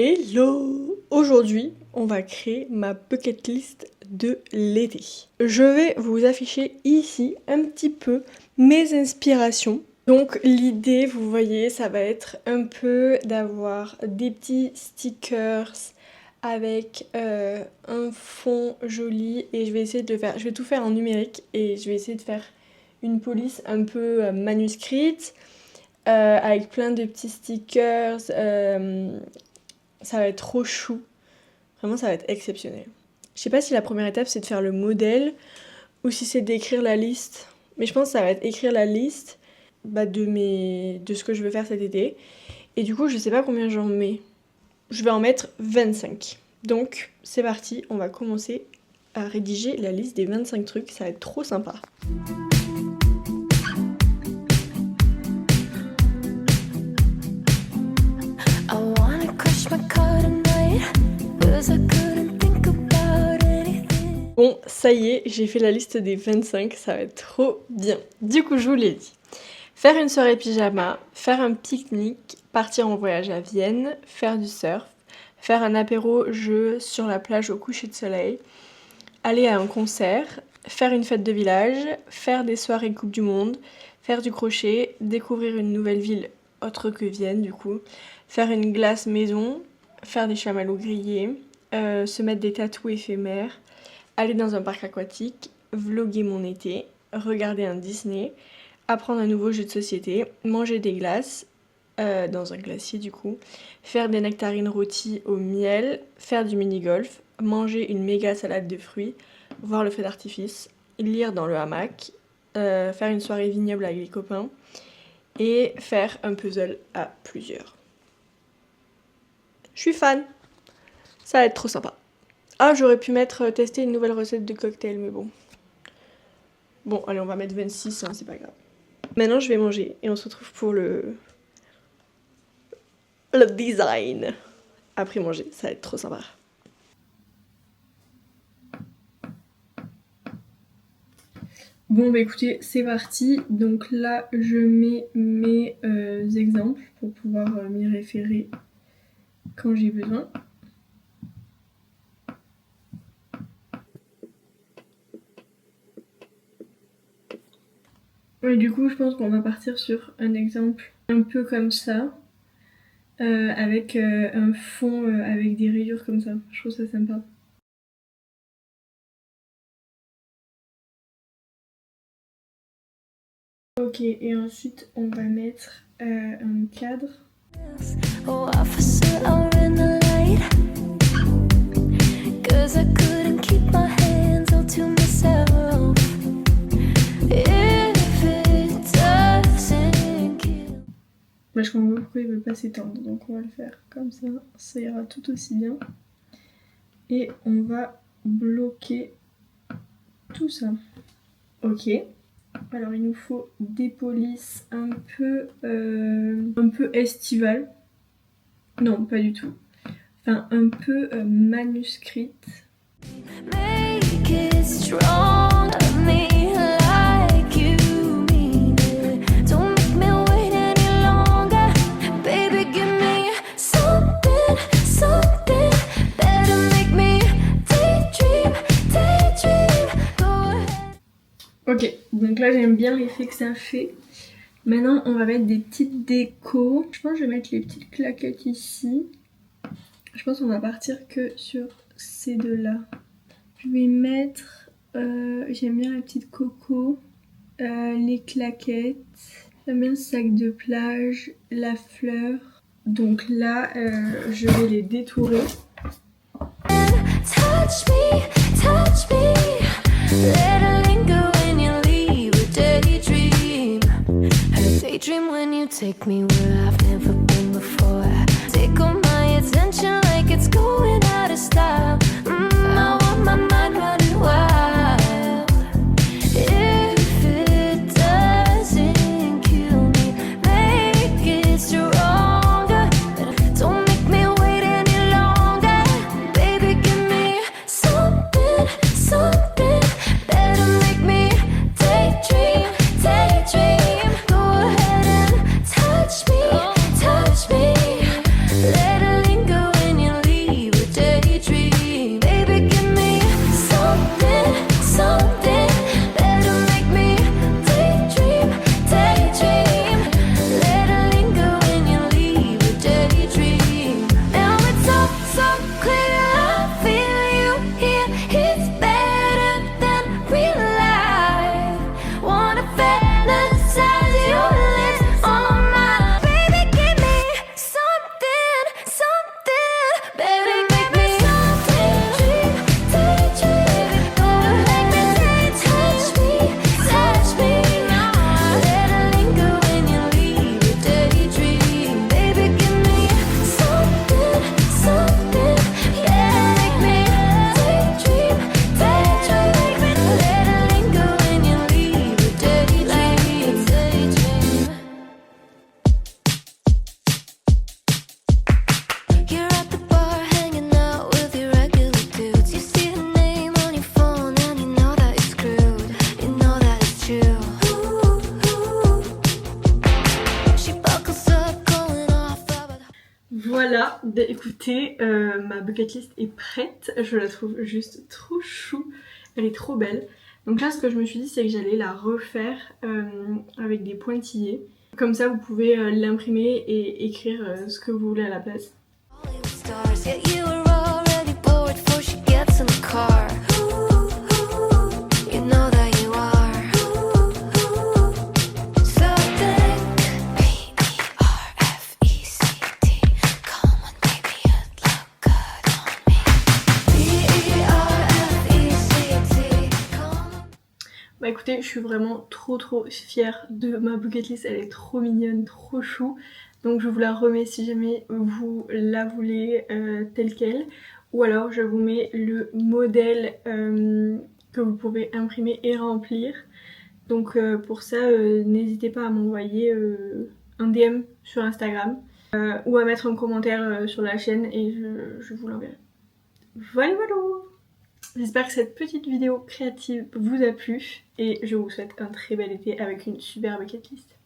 Hello! Aujourd'hui, on va créer ma bucket list de l'été. Je vais vous afficher ici un petit peu mes inspirations. Donc l'idée, vous voyez, ça va être un peu d'avoir des petits stickers avec un fond joli et je vais essayer de le faire. Je vais tout faire en numérique et je vais essayer de faire une police un peu manuscrite avec plein de petits stickers. Ça va être trop chou. Vraiment, ça va être exceptionnel. Je sais pas si la première étape, c'est de faire le modèle ou si c'est d'écrire la liste. Mais je pense que ça va être écrire la liste de ce que je veux faire cet été. Et du coup, je sais pas combien j'en mets. Je vais en mettre 25. Donc, c'est parti. On va commencer à rédiger la liste des 25 trucs. Ça va être trop sympa. Bon, ça y est, j'ai fait la liste des 25, ça va être trop bien. Du coup, je vous l'ai dit. Faire une soirée pyjama, faire un pique-nique, partir en voyage à Vienne, faire du surf, faire un apéro-jeu sur la plage au coucher de soleil, aller à un concert, faire une fête de village, faire des soirées Coupe du Monde, faire du crochet, découvrir une nouvelle ville autre que Vienne du coup, faire une glace maison, faire des chamallows grillés, se mettre des tatous éphémères, aller dans un parc aquatique, vlogger mon été, regarder un Disney, apprendre un nouveau jeu de société, manger des glaces, dans un glacier du coup, faire des nectarines rôties au miel, faire du mini-golf, manger une méga salade de fruits, voir le feu d'artifice, lire dans le hamac, faire une soirée vignoble avec les copains et faire un puzzle à plusieurs. Je suis fan, ça va être trop sympa. Ah, j'aurais pu tester une nouvelle recette de cocktail, mais bon. Bon, allez, on va mettre 26, hein, c'est pas grave. Maintenant, je vais manger et on se retrouve pour le design. Après manger, ça va être trop sympa. Bon, bah écoutez, c'est parti. Donc là, je mets mes exemples pour pouvoir m'y référer quand j'ai besoin. Et du coup, je pense qu'on va partir sur un exemple un peu comme ça, avec un fond avec des rayures comme ça. Je trouve ça sympa. Ok, et ensuite on va mettre un cadre. Bah, je comprends pas pourquoi il veut pas s'étendre, donc on va le faire comme ça, ça ira tout aussi bien. Et on va bloquer tout ça. Ok. Alors il nous faut des polices un peu estivales. Non, pas du tout. Enfin, un peu manuscrites. Make it strong, me like you mean it. Don't make me wait any longer. Baby, give me something, something. Better make me daydream, daydream. Go ahead. Ok, donc là j'aime bien l'effet que ça fait. Maintenant on va mettre des petites décos. Je pense que je vais mettre les petites claquettes ici. Je pense qu'on va partir que sur ces deux-là. Je vais mettre, j'aime bien la petite coco, les claquettes, j'aime bien le sac de plage, la fleur. Donc là, je vais les détourer. Touch me, let it linger when you leave a daydream. A daydream when you take me where I've never been before. Take all my attention like it's going out of style. I want my mind running wild. If it doesn't kill me, make it stronger. Don't make me wait any longer. Baby, give me something, something. Better make me daydream, daydream. Go ahead and touch me, touch me. Bien écoutez, ma bucket list est prête, je la trouve juste trop chou, elle est trop belle. Donc là ce que je me suis dit c'est que j'allais la refaire avec des pointillés. Comme ça vous pouvez l'imprimer et écrire ce que vous voulez à la place. Bah écoutez, je suis vraiment trop fière de ma bucket list, elle est trop mignonne, trop chou. Donc je vous la remets si jamais vous la voulez telle qu'elle. Ou alors je vous mets le modèle que vous pouvez imprimer et remplir. Donc pour ça, n'hésitez pas à m'envoyer un DM sur Instagram ou à mettre un commentaire sur la chaîne et je vous l'enverrai. Voilà voilà. J'espère que cette petite vidéo créative vous a plu et je vous souhaite un très bel été avec une super bucket list.